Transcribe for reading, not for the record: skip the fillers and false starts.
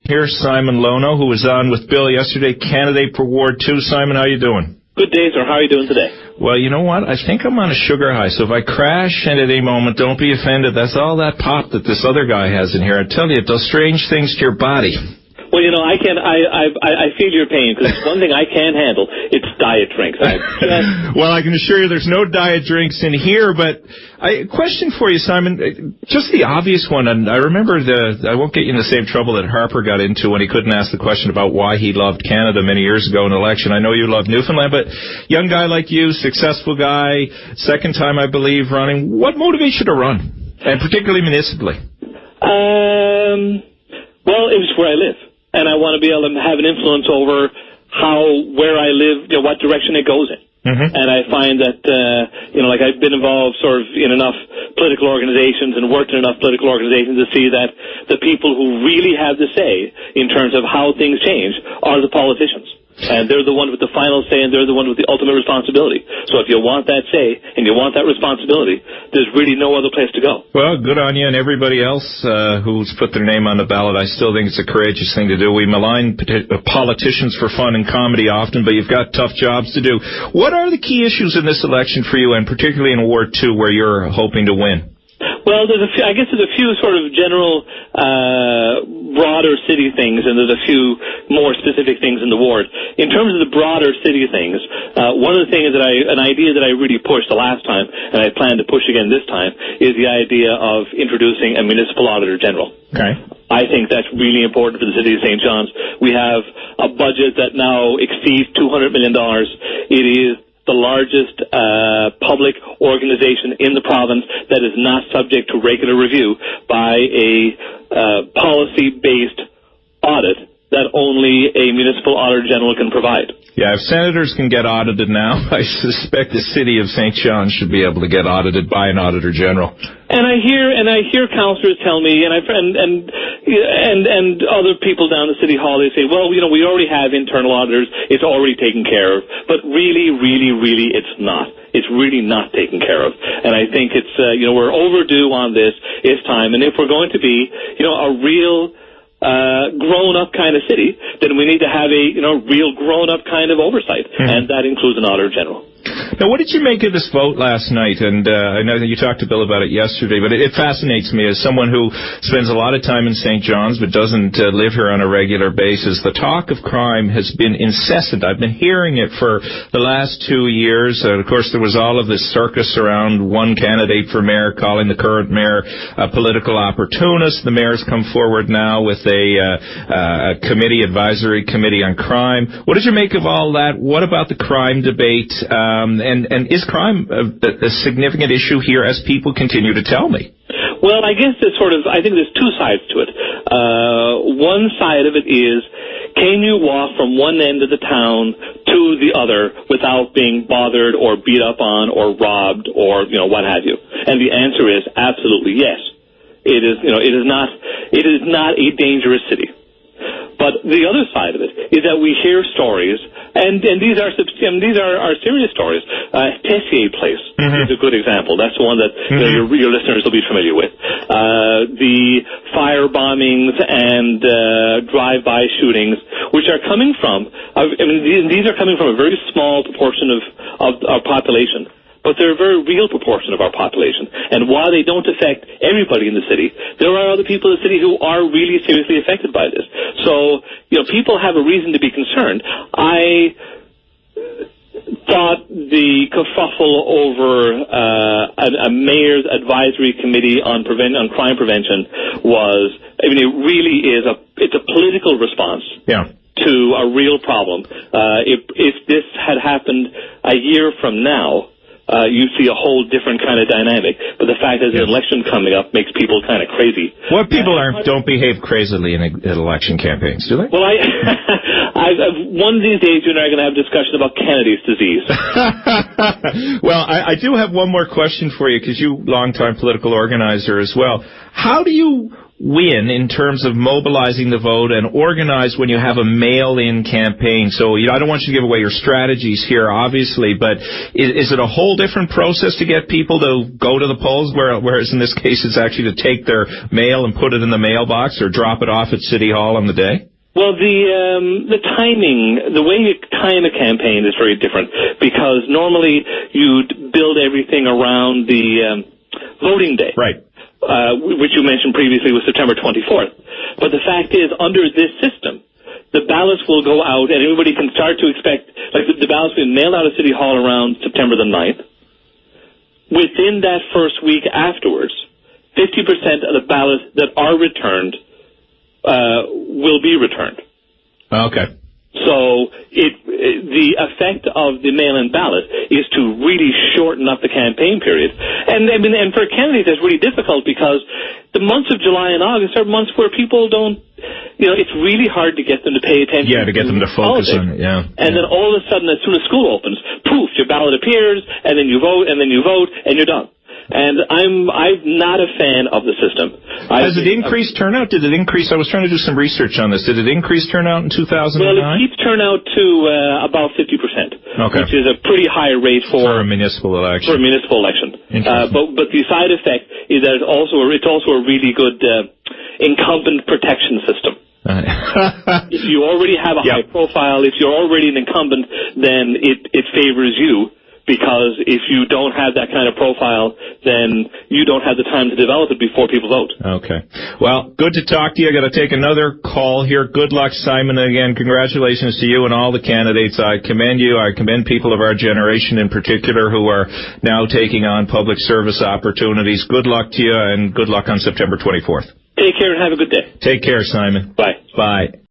Here's Simon Lono, who was on with Bill yesterday, candidate for Ward 2. Simon, how you doing? Good day, sir. How are you doing today? Well, you know what? I think I'm on a sugar high, so if I crash at any moment, don't be offended. That's all that pop that this other guy has in here. I tell you, it does strange things to your body. Well, you know, I feel your pain, because one thing I can't handle, it's diet drinks. Well, I can assure you there's no diet drinks in here, but question for you, Simon, just the obvious one, and I remember I won't get you in the same trouble that Harper got into when he couldn't ask the question about why he loved Canada many years ago in an election. I know you love Newfoundland, but young guy like you, successful guy, second time, I believe, running, what motivates you to run, and particularly municipally? Well, it was where I live. And I want to be able to have an influence over where I live, you know, what direction it goes in. Mm-hmm. And I find that, like I've been involved sort of in enough political organizations and worked in enough political organizations to see that the people who really have the say in terms of how things change are the politicians. And they're the one with the final say, and they're the one with the ultimate responsibility. So if you want that say and you want that responsibility, there's really no other place to go. Well, good on you and everybody else who's put their name on the ballot. I still think it's a courageous thing to do. We malign politicians for fun and comedy often, but you've got tough jobs to do. What are the key issues in this election for you, and particularly in Ward 2 where you're hoping to win? Well, there's a few sort of general, broader city things, and there's a few more specific things in the ward. In terms of the broader city things, one of the things an idea that I really pushed the last time, and I plan to push again this time, is the idea of introducing a municipal auditor general. Okay. I think that's really important for the city of St. John's. We have a budget that now exceeds $200 million. It is the largest public organization in the province that is not subject to regular review by a policy-based audit that only a municipal auditor general can provide. Yeah, if senators can get audited now, I suspect the city of St. John's should be able to get audited by an auditor general. And I hear councillors tell me, and other people down the city hall, they say, well, you know, we already have internal auditors, it's already taken care of. But really, it's not. It's really not taken care of. And I think it's, we're overdue on this. It's time. And if we're going to be, a real grown-up kind of city, then we need to have a, real grown-up kind of oversight. Mm-hmm. And that includes an auditor general. Now, what did you make of this vote last night? And I know that you talked to Bill about it yesterday, but it fascinates me as someone who spends a lot of time in St. John's but doesn't live here on a regular basis. The talk of crime has been incessant. I've been hearing it for the last 2 years. Of course, there was all of this circus around one candidate for mayor calling the current mayor a political opportunist. The mayor's come forward now with a advisory committee on crime. What did you make of all that? What about the crime debate? And is crime a significant issue here, as people continue to tell me? Well, I guess I think there's two sides to it. One side of it is, can you walk from one end of the town to the other without being bothered or beat up on or robbed or, what have you? And the answer is absolutely yes. It is not a dangerous city. But the other side of it is that we hear stories, and these are serious stories. Tessier Place is a good example. That's the one that your listeners will be familiar with. The fire bombings and drive-by shootings, which are coming from, these are coming from a very small proportion of our population. But they're a very real proportion of our population. And while they don't affect everybody in the city, there are other people in the city who are really seriously affected by this. So, people have a reason to be concerned. I thought the kerfuffle over a mayor's advisory committee on crime prevention was, it really is it's a political response. Yeah. To a real problem. If this had happened a year from now, you see a whole different kind of dynamic. But the fact that there's an election coming up makes people kind of crazy. What people don't behave crazily in election campaigns, do they? Well, one of these days you and I are going to have a discussion about Kennedy's disease. Well, I do have one more question for you, because you longtime political organizer as well. How do you win in terms of mobilizing the vote and organized when you have a mail-in campaign? So, I don't want you to give away your strategies here, obviously, but is it a whole different process to get people to go to the polls, whereas in this case it's actually to take their mail and put it in the mailbox or drop it off at City Hall on the day? Well, the timing, the way you time a campaign is very different, because normally you'd build everything around the voting day. Right. Which you mentioned previously was September 24th. But the fact is, under this system, the ballots will go out and everybody can start to expect, like the ballots will be mailed out of City Hall around September the 9th. Within that first week afterwards, 50% of the ballots that are returned will be returned. Okay. So the effect of the mail-in ballot is to really shorten up the campaign period. And for candidates, it's really difficult because the months of July and August are months where people don't, it's really hard to get them to pay attention. Yeah, to get them to focus on it, yeah. And then all of a sudden, as soon as school opens, poof, your ballot appears, and then you vote, and you're done. And I'm not a fan of the system. Has it increased turnout? Did it increase? I was trying to do some research on this. Did it increase turnout in 2009? Well, it keeps turnout to about 50%, okay, which is a pretty high rate for a municipal election. For a municipal election. But the side effect is that it's also a really good incumbent protection system. If you already have a high profile, if you're already an incumbent, then it favors you. Because if you don't have that kind of profile, then you don't have the time to develop it before people vote. Okay. Well, good to talk to you. I got to take another call here. Good luck, Simon. Again, congratulations to you and all the candidates. I commend you. I commend people of our generation in particular who are now taking on public service opportunities. Good luck to you, and good luck on September 24th. Take care and have a good day. Take care, Simon. Bye. Bye.